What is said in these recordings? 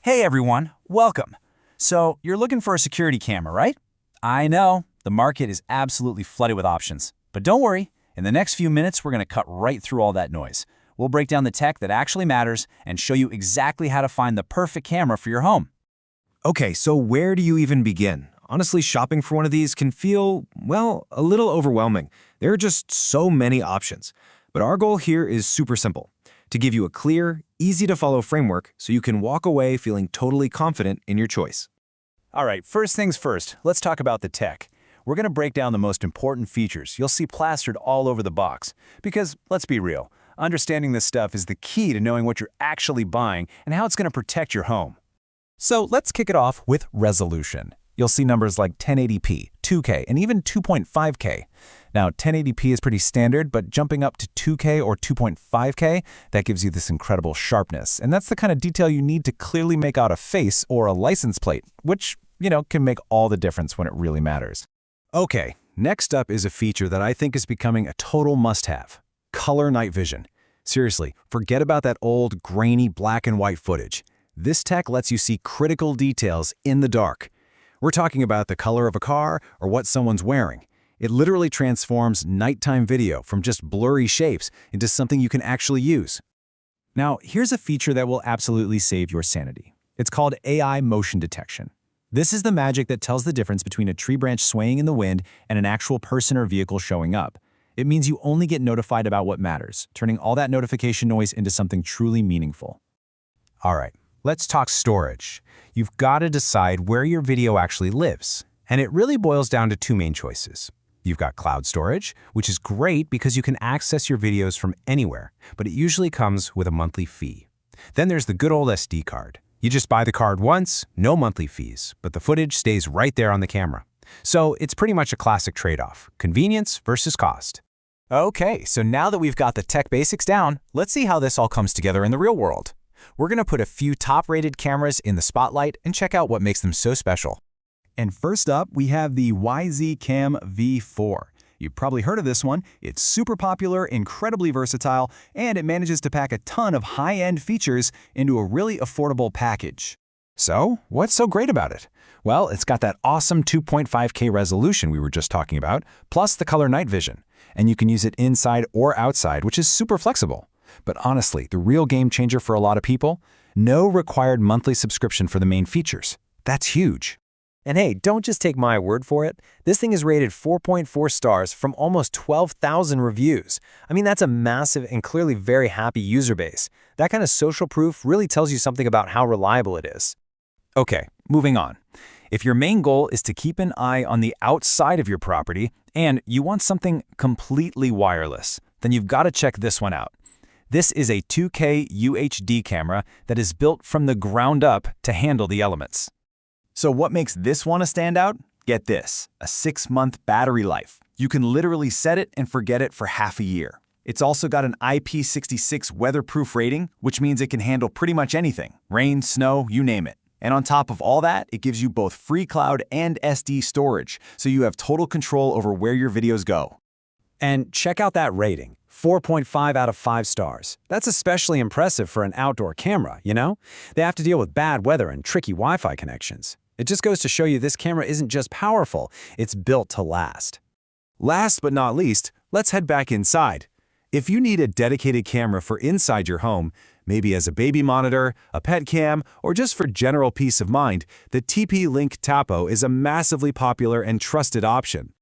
Hey everyone, welcome. So, you're looking for a security camera, right? I know, the market is absolutely flooded with options. But don't worry, in the next few minutes we're going to cut right through all that noise. We'll break down the tech that actually matters and show you exactly how to find the perfect camera for your home. Okay, so where do you even begin? Honestly, shopping for one of these can feel, well, a little overwhelming. There are just so many options. But our goal here is super simple: to give you a clear, easy-to-follow framework so you can walk away feeling totally confident in your choice. All right, first things first, let's talk about the tech. We're going to break down the most important features you'll see plastered all over the box. Because, let's be real, understanding this stuff is the key to knowing what you're actually buying and how it's going to protect your home. So let's kick it off with resolution. You'll see numbers like 1080p, 2K, and even 2.5K. Now, 1080p is pretty standard, but jumping up to 2K or 2.5K, that gives you this incredible sharpness. And that's the kind of detail you need to clearly make out a face or a license plate, which, can make all the difference when it really matters. Okay, next up is a feature that I think is becoming a total must-have: color night vision. Seriously, forget about that old, grainy black and white footage. This tech lets you see critical details in the dark. We're talking about the color of a car or what someone's wearing. It literally transforms nighttime video from just blurry shapes into something you can actually use. Now, here's a feature that will absolutely save your sanity. It's called AI motion detection. This is the magic that tells the difference between a tree branch swaying in the wind and an actual person or vehicle showing up. It means you only get notified about what matters, turning all that notification noise into something truly meaningful. All right. Let's talk storage. You've got to decide where your video actually lives. And it really boils down to two main choices. You've got cloud storage, which is great because you can access your videos from anywhere, but it usually comes with a monthly fee. Then there's the good old SD card. You just buy the card once, no monthly fees, but the footage stays right there on the camera. So it's pretty much a classic trade-off: convenience versus cost. Okay, so now that we've got the tech basics down, let's see how this all comes together in the real world. We're going to put a few top-rated cameras in the spotlight and check out what makes them so special. And first up, we have the YZ Cam V4. You've probably heard of this one. It's super popular, incredibly versatile, and it manages to pack a ton of high-end features into a really affordable package. So, what's so great about it? Well, it's got that awesome 2.5K resolution we were just talking about, plus the color night vision. And you can use it inside or outside, which is super flexible. But honestly, the real game changer for a lot of people: no required monthly subscription for the main features. That's huge. And hey, don't just take my word for it. This thing is rated 4.4 stars from almost 12,000 reviews. I mean, that's a massive and clearly very happy user base. That kind of social proof really tells you something about how reliable it is. Okay, moving on. If your main goal is to keep an eye on the outside of your property and you want something completely wireless, then you've got to check this one out. This is a 2K UHD camera that is built from the ground up to handle the elements. So what makes this one a standout? Get this: a 6-month battery life. You can literally set it and forget it for half a year. It's also got an IP66 weatherproof rating, which means it can handle pretty much anything: rain, snow, you name it. And on top of all that, it gives you both free cloud and SD storage, so you have total control over where your videos go. And check out that rating. 4.5 out of 5 stars. That's especially impressive for an outdoor camera, They have to deal with bad weather and tricky Wi-Fi connections. It just goes to show you this camera isn't just powerful, it's built to last. Last but not least, let's head back inside. If you need a dedicated camera for inside your home, maybe as a baby monitor, a pet cam, or just for general peace of mind, the TP-Link Tapo is a massively popular and trusted option.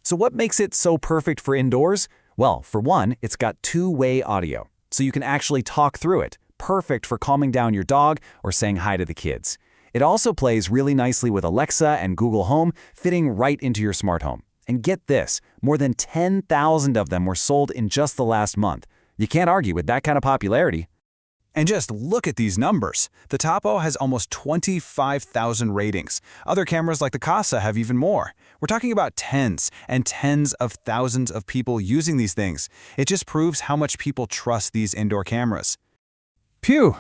So what makes it so perfect for indoors? Well, for one, it's got two-way audio, so you can actually talk through it. Perfect for calming down your dog or saying hi to the kids. It also plays really nicely with Alexa and Google Home, fitting right into your smart home. And get this, more than 10,000 of them were sold in just the last month. You can't argue with that kind of popularity. And just look at these numbers. The Tapo has almost 25,000 ratings. Other cameras like the Casa have even more. We're talking about tens and tens of thousands of people using these things. It just proves how much people trust these indoor cameras. Phew.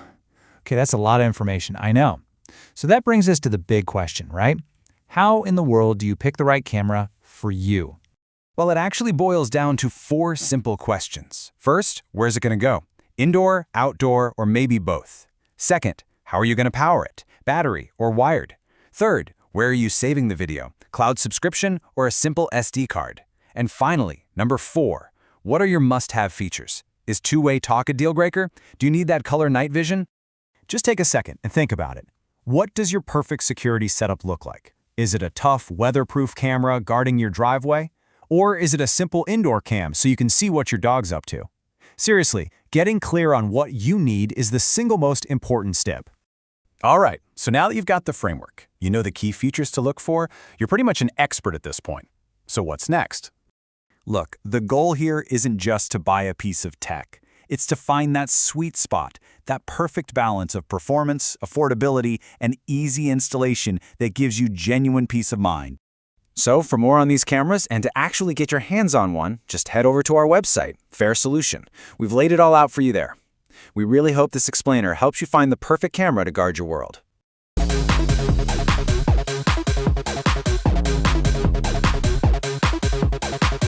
Okay, that's a lot of information, I know. So that brings us to the big question, right? How in the world do you pick the right camera for you? Well, it actually boils down to 4 simple questions. First, where's it going to go? Indoor, outdoor, or maybe both? Second, How are you going to power it? Battery or wired? Third, where are you saving the video? Cloud subscription or a simple SD card? And finally, number 4, what are your must-have features? Is two-way talk a deal breaker? Do you need that color night vision? Just take a second and think about it. What does your perfect security setup look like? Is it a tough, weatherproof camera guarding your driveway? Or is it a simple indoor cam so you can see what your dog's up to? Seriously, getting clear on what you need is the single most important step. All right, so now that you've got the framework, you know the key features to look for, you're pretty much an expert at this point. So what's next? Look, the goal here isn't just to buy a piece of tech. It's to find that sweet spot, that perfect balance of performance, affordability, and easy installation that gives you genuine peace of mind. So for more on these cameras and to actually get your hands on one, just head over to our website, Fair Solution. We've laid it all out for you there. We really hope this explainer helps you find the perfect camera to guard your world.